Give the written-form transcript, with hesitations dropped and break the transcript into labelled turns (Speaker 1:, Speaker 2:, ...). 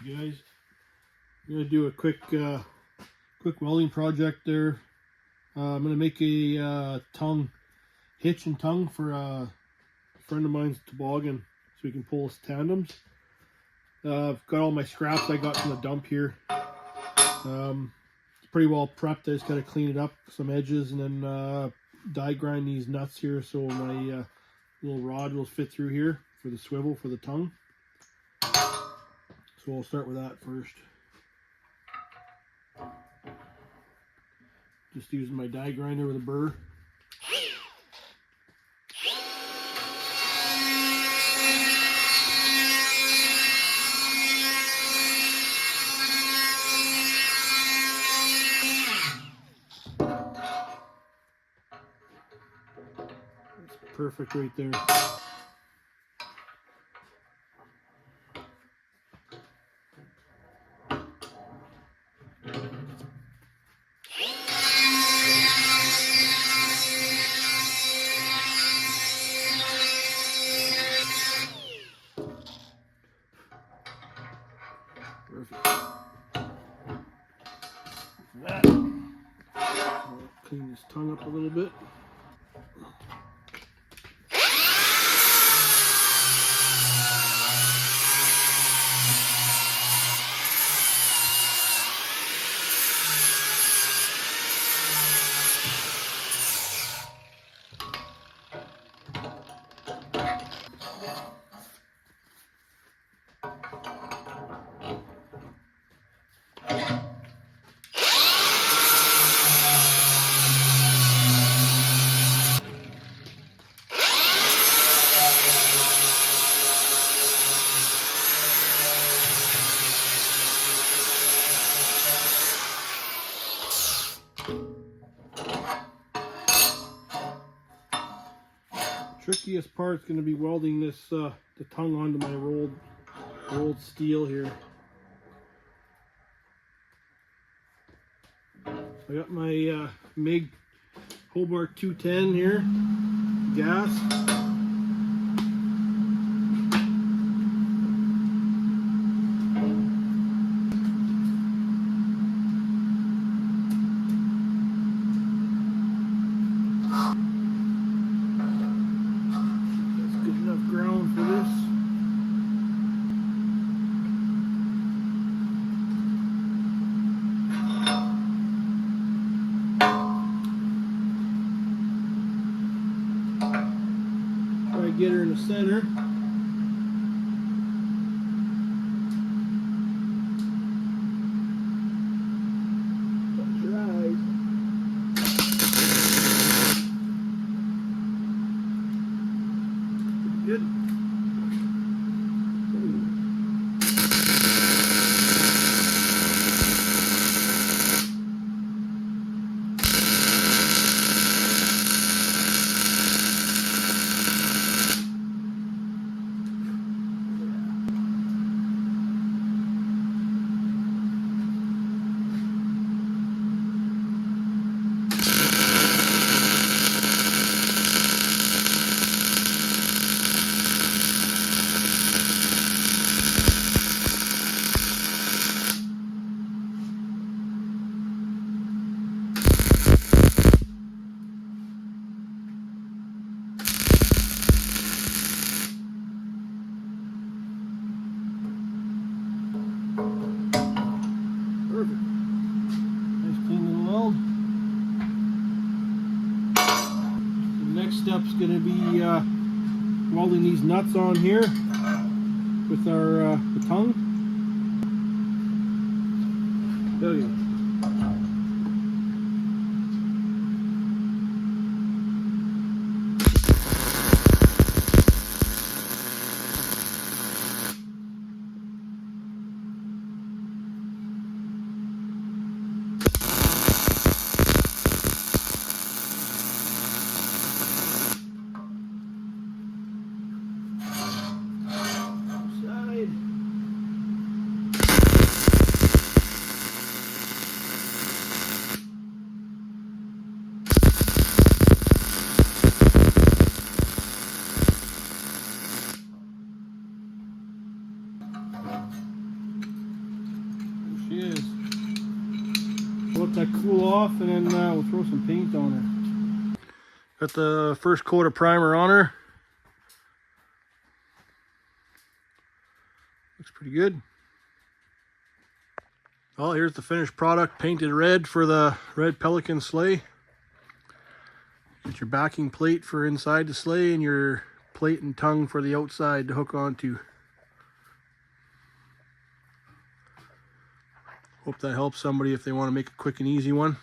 Speaker 1: You guys, I'm gonna do a quick welding project there. I'm gonna make a hitch and tongue for a friend of mine's toboggan, so we can pull his tandems. I've got all my scraps I got from the dump here. It's pretty well prepped. I just gotta clean it up, some edges, and then die grind these nuts here so my little rod will fit through here for the swivel for the tongue. So we'll start with that first. Just using my die grinder with a burr. That's perfect right there. Perfect. That. I'll clean this tongue up a little bit. Trickiest part is going to be welding this the tongue onto my rolled steel here. I got my MIG Hobart 210 here, gas. Get her in the center. Close your eyes. Pretty good. Perfect. Nice clean little weld. The next step's going to be welding these nuts on here with our the tongue. There you go. she is. We'll let that cool off, and then we'll throw some paint on her. Got the first coat of primer on her. Looks pretty good. Well, here's the finished product, painted red for the red pelican sleigh. Get your backing plate for inside the sleigh and your plate and tongue for the outside to hook onto. Hope that helps somebody if they want to make a quick and easy one.